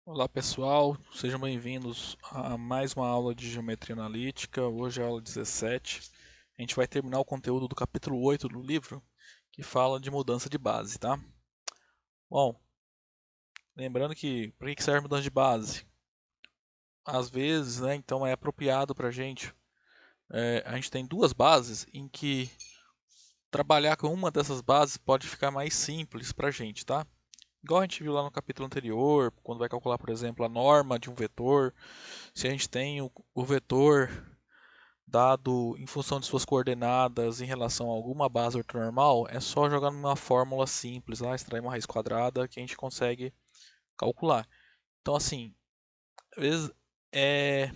Olá pessoal, sejam bem-vindos a mais uma aula de Geometria Analítica. Hoje é a aula 17. A gente vai terminar o conteúdo do capítulo 8 do livro, que fala de mudança de base, tá? Bom, lembrando que para que serve mudança de base? Às vezes, né, então é apropriado para a gente tem duas bases em que trabalhar com uma dessas bases pode ficar mais simples para a gente, tá? Igual a gente viu lá no capítulo anterior, quando vai calcular, por exemplo, a norma de um vetor. Se a gente tem o vetor dado em função de suas coordenadas em relação a alguma base ortonormal, é só jogar numa fórmula simples lá, extrair uma raiz quadrada que a gente consegue calcular. Então, assim, às vezes é...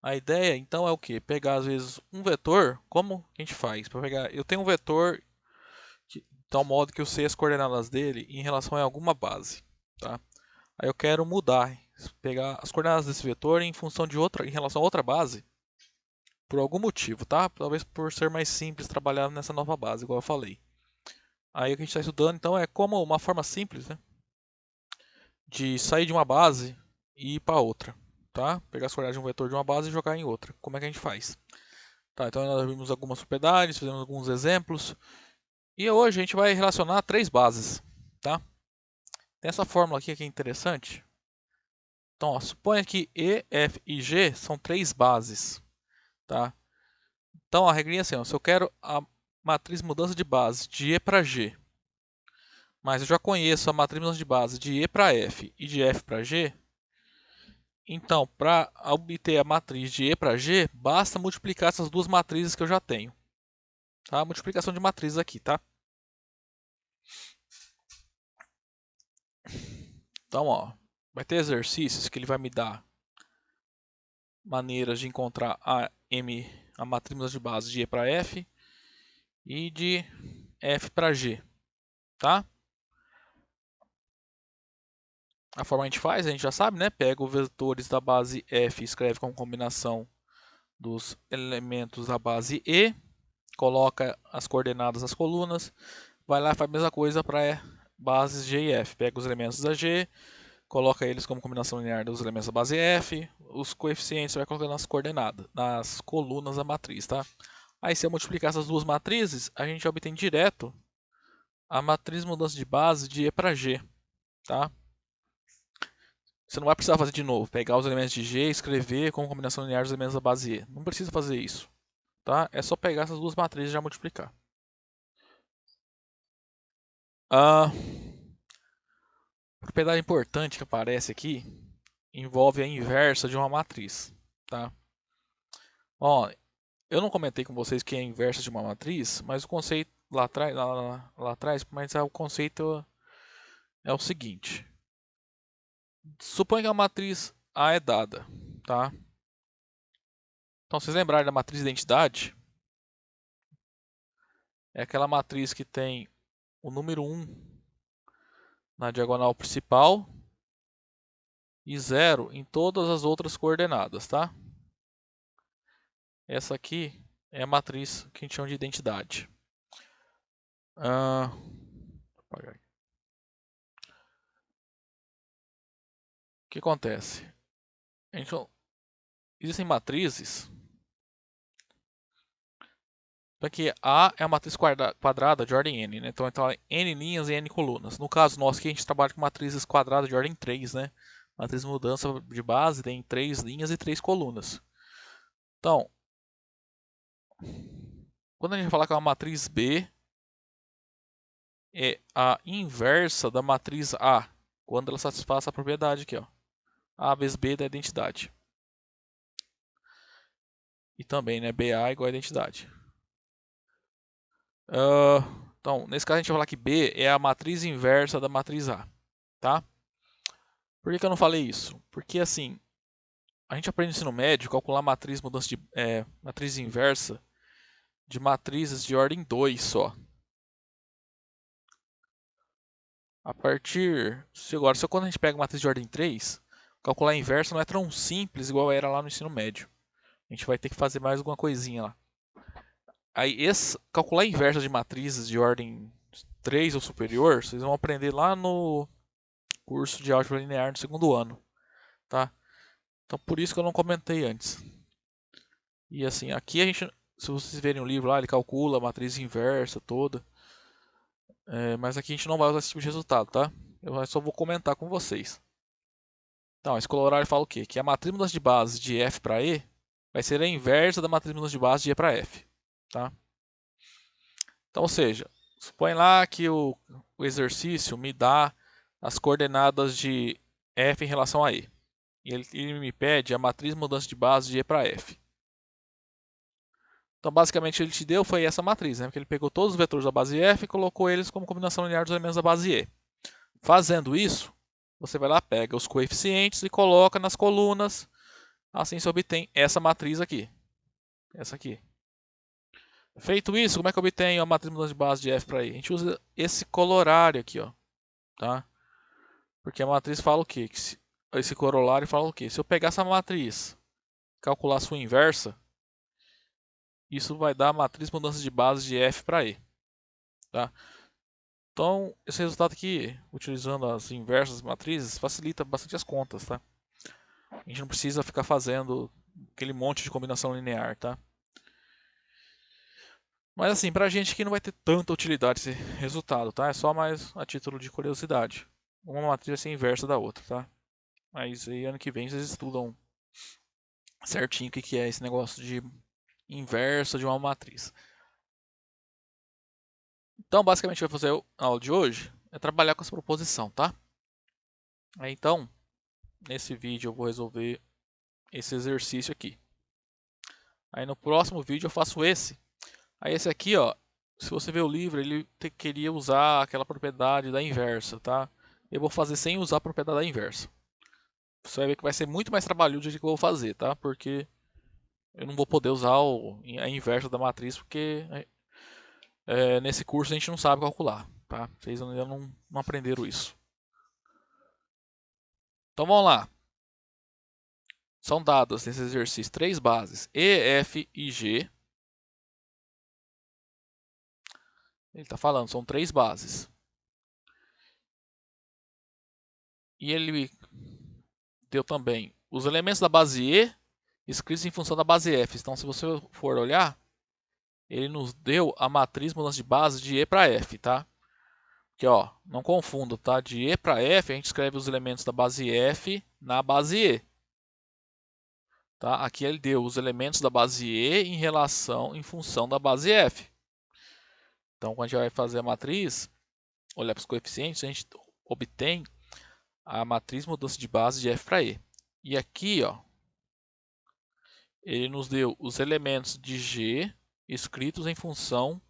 a ideia então é o que? Pegar às vezes um vetor, como a gente faz? Para pegar, eu tenho um vetor de tal modo que eu sei as coordenadas dele em relação a alguma base, tá? Aí eu quero mudar, pegar as coordenadas desse vetor em função de outra, em relação a outra base, por algum motivo, tá? Talvez por ser mais simples trabalhar nessa nova base, igual eu falei. Aí o que a gente está estudando, então, é como uma forma simples, né, de sair de uma base e ir para outra, tá? Pegar as coordenadas de um vetor de uma base e jogar em outra. Como é que a gente faz? Tá, então nós vimos algumas propriedades, fizemos alguns exemplos, e hoje a gente vai relacionar três bases, tá? Tem essa fórmula aqui que é interessante. Então, ó, suponha que E, F e G são três bases, tá? Então, a regrinha é assim, ó, se eu quero a matriz mudança de base de E para G, mas eu já conheço a matriz mudança de base de E para F e de F para G, então, para obter a matriz de E para G, basta multiplicar essas duas matrizes que eu já tenho. Tá? Multiplicação de matrizes aqui, tá? Então, ó, vai ter exercícios que ele vai me dar maneiras de encontrar a matriz mudança de base de E para F e de F para G, tá? A forma a gente faz, a gente já sabe, né? Pega os vetores da base F e escreve como combinação dos elementos da base E, coloca as coordenadas das colunas, vai lá e faz a mesma coisa para bases G e F. Pega os elementos da G, coloca eles como combinação linear dos elementos da base F, os coeficientes vai colocando nas coordenadas, nas colunas da matriz, tá? Aí se eu multiplicar essas duas matrizes, a gente obtém direto a matriz mudança de base de E para G, tá? Você não vai precisar fazer de novo, pegar os elementos de G e escrever como combinação linear dos elementos da base E. Não precisa fazer isso, tá? É só pegar essas duas matrizes e já multiplicar. A propriedade importante que aparece aqui envolve a inversa de uma matriz, tá? Ó, eu não comentei com vocês que é a inversa de uma matriz, mas o conceito lá atrás, mas o conceito é o seguinte: suponha que a matriz A é dada, tá? Então, vocês lembrarem da matriz de identidade, é aquela matriz que tem o número 1 na diagonal principal e 0 em todas as outras coordenadas, tá? Essa aqui é a matriz que a gente chama de identidade. O que acontece? Existem matrizes para que A é a matriz quadrada de ordem n, né? Então n linhas e n colunas. No caso nosso aqui a gente trabalha com matrizes quadradas de ordem 3, né? Matriz de mudança de base tem 3 linhas e 3 colunas. Então, quando a gente falar que é uma matriz B, é a inversa da matriz A, quando ela satisfaz essa propriedade aqui, ó. A vezes B da identidade. E também, né, BA igual a identidade. Então, nesse caso a gente vai falar que B é a matriz inversa da matriz A, tá? Por que eu não falei isso? Porque assim, a gente aprende no ensino médio calcular matriz inversa de matrizes de ordem 2 só. A partir, se quando a gente pega matriz de ordem 3, calcular a inversa não é tão simples igual era lá no ensino médio. A gente vai ter que fazer mais alguma coisinha lá. Aí, calcular a inversa de matrizes de ordem 3 ou superior, vocês vão aprender lá no curso de álgebra linear no segundo ano, tá? Então por isso que eu não comentei antes. E assim, aqui a gente, se vocês verem o livro lá, ele calcula a matriz inversa toda. Mas aqui a gente não vai usar esse tipo de resultado, tá? Eu só vou comentar com vocês. Então, a escola horária fala o quê? Que a matriz de mudança de base de F para E vai ser a inversa da matriz de mudança de base de E para F, tá? Então, ou seja, suponha lá que o exercício me dá as coordenadas de F em relação a E. E ele me pede a matriz de mudança de base de E para F. Então, basicamente, ele te deu foi essa matriz, né? Porque ele pegou todos os vetores da base F e colocou eles como combinação linear dos elementos da base E. Fazendo isso, você vai lá, pega os coeficientes e coloca nas colunas. Assim você obtém essa matriz aqui. Essa aqui. Feito isso, como é que eu obtenho a matriz de mudança de base de F para I? A gente usa esse corolário aqui, ó, tá? Porque a matriz fala o quê? Esse corolário fala o quê? Se eu pegar essa matriz, calcular a sua inversa, isso vai dar a matriz de mudança de base de F para E, tá? Então, esse resultado aqui, utilizando as inversas matrizes, facilita bastante as contas, tá? A gente não precisa ficar fazendo aquele monte de combinação linear, tá? Mas assim, pra gente aqui não vai ter tanta utilidade esse resultado, tá? É só mais a título de curiosidade. Uma matriz vai ser inversa da outra, tá? Mas aí ano que vem vocês estudam certinho o que é esse negócio de inversa de uma matriz. Então, basicamente, vai fazer a aula de hoje é trabalhar com essa proposição, tá? Então, nesse vídeo eu vou resolver esse exercício aqui. Aí no próximo vídeo eu faço esse. Aí esse aqui, ó, se você ver o livro, ele queria usar aquela propriedade da inversa, tá? Eu vou fazer sem usar a propriedade da inversa. Você vai ver que vai ser muito mais trabalhoso do que eu vou fazer, tá? Porque eu não vou poder usar a inversa da matriz, porque nesse curso a gente não sabe calcular, tá? Vocês ainda não aprenderam isso. Então vamos lá. São dadas nesse exercício três bases, E, F e G. Ele está falando, são três bases. E ele deu também os elementos da base E escritos em função da base F. Então, se você for olhar, ele nos deu a matriz mudança de base de E para F, tá? Porque, ó, não confunda, tá? De E para F, a gente escreve os elementos da base F na base E. Tá? Aqui ele deu os elementos da base E em função da base F. Então, quando a gente vai fazer a matriz, olhar para os coeficientes, a gente obtém a matriz mudança de base de F para E. E aqui, ó, ele nos deu os elementos de G escritos em função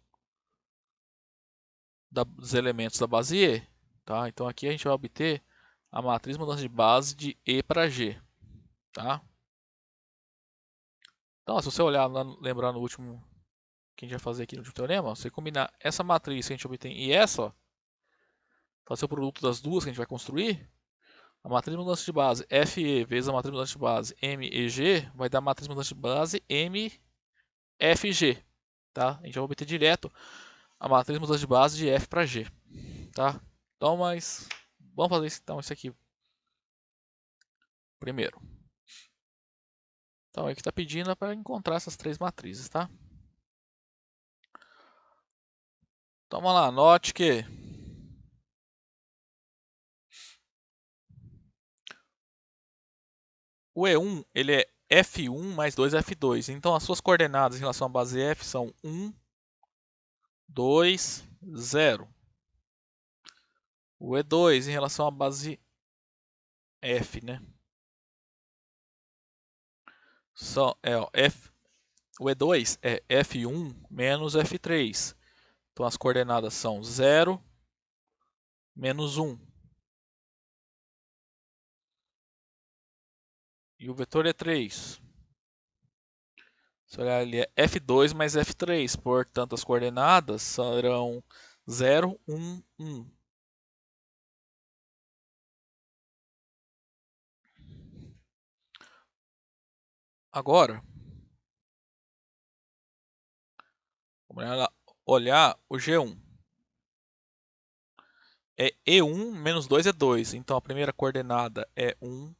dos elementos da base E. Tá? Então aqui a gente vai obter a matriz mudança de base de E para G. Tá? Então, se você olhar, lembrar no último que a gente vai fazer aqui no último teorema, você combinar essa matriz que a gente obtém e essa, ó, fazer o produto das duas que a gente vai construir, a matriz de mudança de base FE vezes a matriz de mudança de base MEG vai dar a matriz de mudança de base MFG. Tá? A gente vai obter direto a matriz de mudança de base de F para G. Tá? Então, mas vamos fazer então isso aqui primeiro. Então, aqui está pedindo para encontrar essas três matrizes, tá? Então, vamos lá, note que o E1 ele é F1 mais 2F2. Então, as suas coordenadas em relação à base F são 1, 2, 0. O E2 em relação à base F, né? O E2 é F1 menos F3. Então, as coordenadas são 0, menos 1. E o vetor E3, se olhar ali, é F2 mais F3. Portanto, as coordenadas serão 0, 1, 1. Agora, vamos olhar o G1. é E1 menos 2 é 2. Então a primeira coordenada é 1,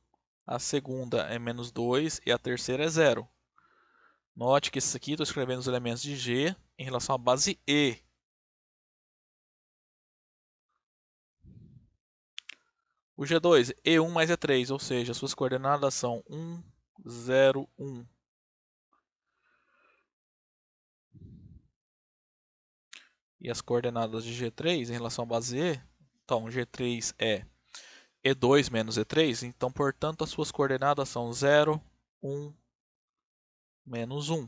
a segunda é menos 2 e a terceira é 0. Note que isso aqui estou escrevendo os elementos de G em relação à base E. O G2, E1 mais E3, ou seja, suas coordenadas são 1, 0, 1. E as coordenadas de G3 em relação à base E, então G3 é E2 menos E3, então portanto as suas coordenadas são 0, 1, menos 1.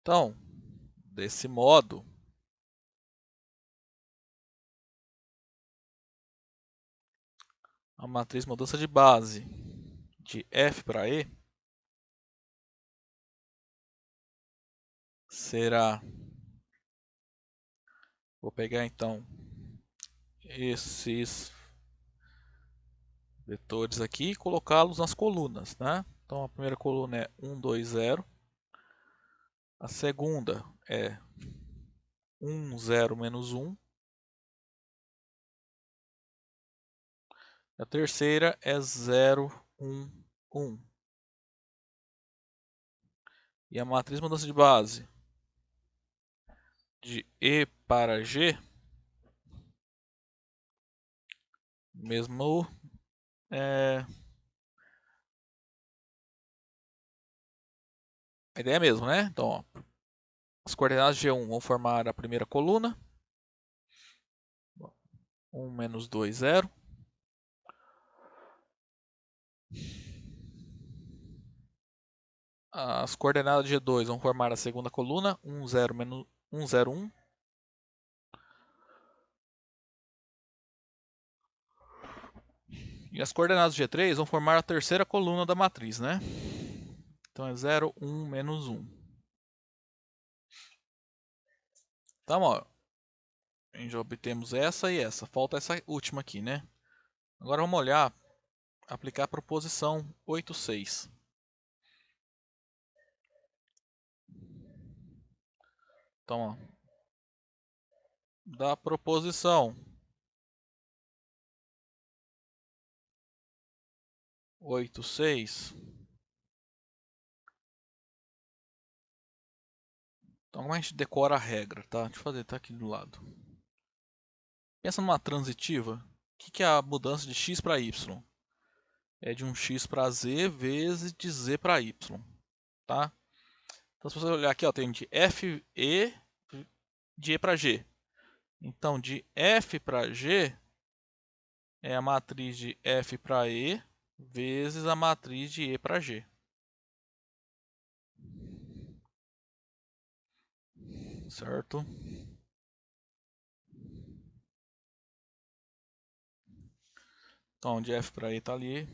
Então, desse modo, a matriz mudança de base de F para E será, vou pegar então esses vetores aqui e colocá-los nas colunas, né? Então a primeira coluna é 1, 2, 0. A segunda é 1, 0, menos 1. A terceira é 0, 1, 1. E a matriz mudança de base de E para G, mesmo a ideia é a mesma, né? Então, ó, as coordenadas de G1 vão formar a primeira coluna. 1, menos 2, 0. As coordenadas de G2 vão formar a segunda coluna. 1, 0, menos 1, 0, 1. E as coordenadas de G3 vão formar a terceira coluna da matriz, né? Então é 0, 1, menos 1. Então, ó, a gente já obtemos essa e essa. Falta essa última aqui, né? Agora vamos olhar, aplicar a proposição 8, 6. Então, ó, da proposição 8, 6. Então, como a gente decora a regra, tá? Deixa eu fazer, tá aqui do lado. Pensa numa transitiva. O que é a mudança de x para y? É de um x para z vezes de z para y, tá? Então, se você olhar aqui, ó, tem de f e de e para g. Então, de f para g é a matriz de f para e vezes a matriz de e para g. Certo? Então, de f para e está ali.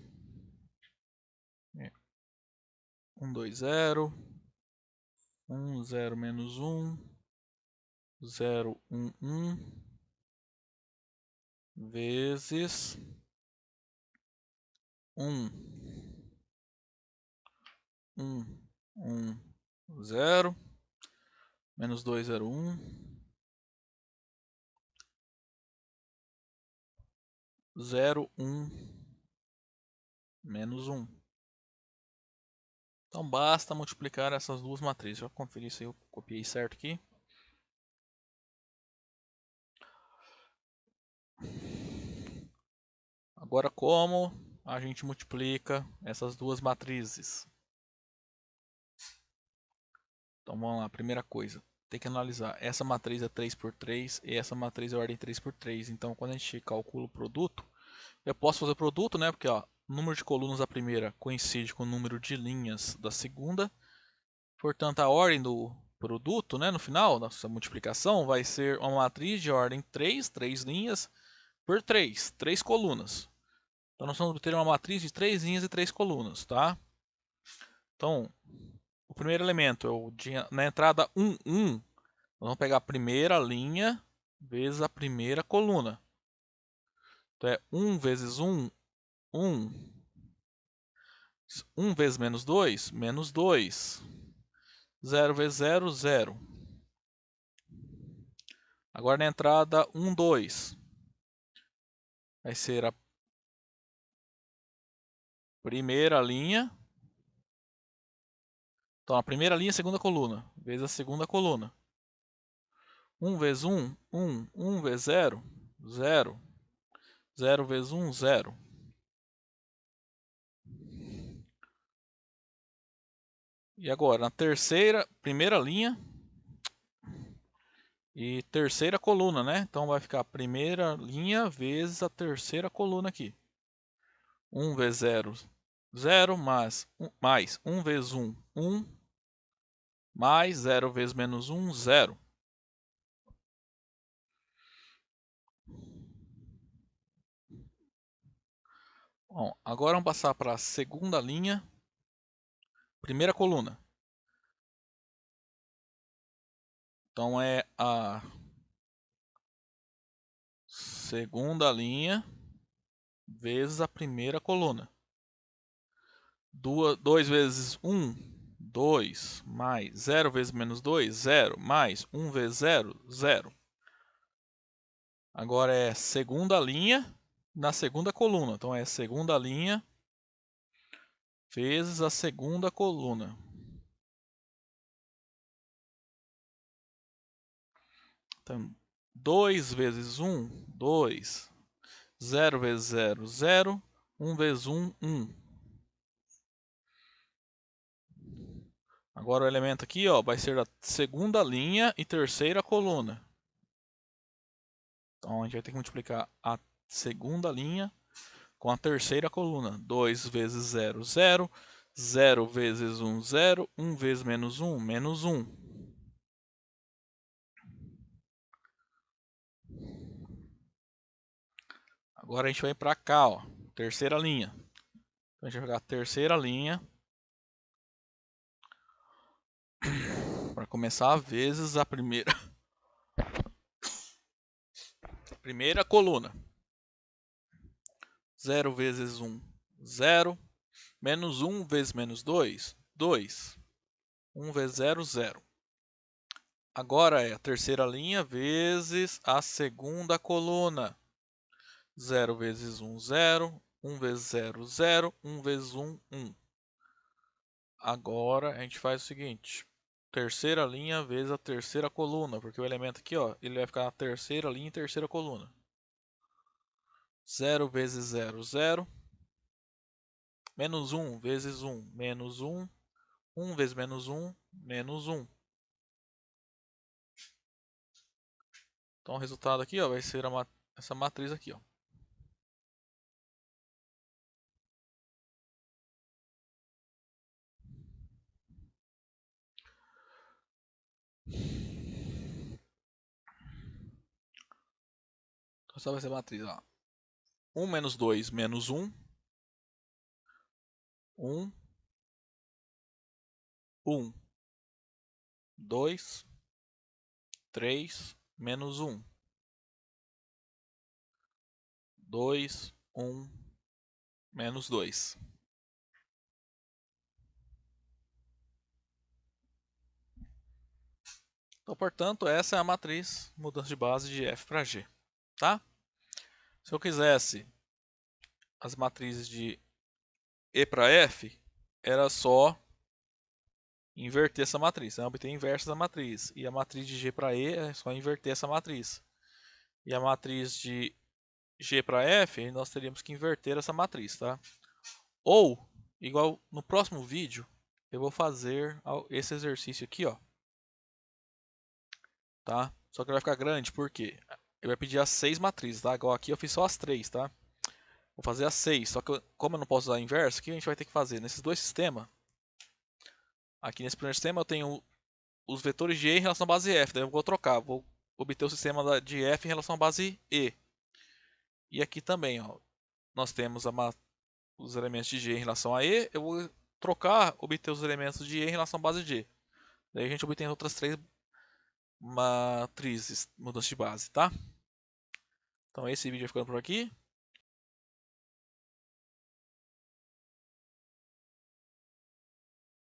1, 2, 0. 1, 0, menos 1. 0, 1, 1. Vezes 1, 1, 1, 0. Menos 2, 0, 1. 0, 1, menos 1. Então basta multiplicar essas duas matrizes. Já conferir se eu copiei certo aqui. Agora como a gente multiplica essas duas matrizes? Então vamos lá, primeira coisa. Tem que analisar. Essa matriz é 3 por 3 e essa matriz é ordem 3 por 3. Então quando a gente calcula o produto, eu posso fazer o produto, né? Porque ó, o número de colunas da primeira coincide com o número de linhas da segunda. Portanto, a ordem do produto, né, no final, nossa multiplicação, vai ser uma matriz de ordem 3, 3 linhas, por 3, 3 colunas. Então, nós vamos ter uma matriz de 3 linhas e 3 colunas, tá? Então, o primeiro elemento, na entrada 1, 1, nós vamos pegar a primeira linha vezes a primeira coluna. Então, é 1 vezes 1, 1. 1 vezes menos 2, menos 2. 0 vezes 0, 0. Agora na entrada 1, 2. Vai ser a primeira linha. Então, a primeira linha, segunda coluna, vezes a segunda coluna. 1 vezes 1, 1. 1 vezes 0, 0. 0 vezes 1, 0. E agora, na primeira linha e terceira coluna, né? Então, vai ficar a primeira linha vezes a terceira coluna aqui. 1 vezes 0, 0, mais 1 vezes 1, 1. Mais 0 vezes menos 1, 0. Bom, agora vamos passar para a segunda linha, primeira coluna. Então é a segunda linha vezes a primeira coluna. 2 vezes 1, 2, mais 0 vezes menos 2, 0, mais 1 vezes 0, 0. Agora é segunda linha na segunda coluna. Então é segunda linha vezes a segunda coluna. Então, 2 vezes 1, 2. 0 vezes 0, 0. 1 vezes 1, 1. Agora o elemento aqui, ó, vai ser a segunda linha e terceira coluna. Então a gente vai ter que multiplicar a segunda linha com a terceira coluna. 2 vezes 0, 0. 0 vezes 1, 0. 1 vezes menos 1, menos 1. Agora a gente vai para cá, ó, terceira linha. Então a gente vai pegar a terceira linha para começar vezes a primeira coluna. 0 vezes 1, 0. Menos 1 vezes menos 2, 2. 1 vezes 0, 0. Agora é a terceira linha vezes a segunda coluna. 0 vezes 1, 0. 1 vezes 0, 0. 1 vezes 1, 1. Agora a gente faz o seguinte. Terceira linha vezes a terceira coluna. Porque o elemento aqui, ó, ele vai ficar na terceira linha e terceira coluna. 0 vezes 0, 0. Menos 1 vezes 1, menos 1. 1 vezes menos 1, menos 1. Então o resultado aqui, ó, vai ser essa matriz aqui, ó. Então essa vai ser a matriz, ó. 1 menos 2 menos 1. 1. 1. 2. 3 menos 1. 2. 1 menos 2. Então, portanto, essa é a matriz mudança de base de F para G, tá? Se eu quisesse as matrizes de E para F, era só inverter essa matriz, né? Obter a inversa da matriz. E a matriz de G para E é só inverter essa matriz. E a matriz de G para F, nós teríamos que inverter essa matriz, tá? Ou, igual no próximo vídeo, eu vou fazer esse exercício aqui, ó. Tá? Só que ele vai ficar grande, porque ele vai pedir as 6 matrizes, tá? Igual aqui eu fiz só as 3, tá? Vou fazer as 6, só que como eu não posso usar inverso, o que a gente vai ter que fazer? Nesses dois sistemas, aqui nesse primeiro sistema eu tenho os vetores de E em relação à base F, daí eu vou trocar, vou obter o sistema de F em relação à base E. E aqui também, ó, nós temos os elementos de G em relação a E, eu vou trocar, obter os elementos de E em relação à base G. Daí a gente obtém outras 3 matrizes, mudanças de base, tá? Então esse vídeo vai ficando por aqui.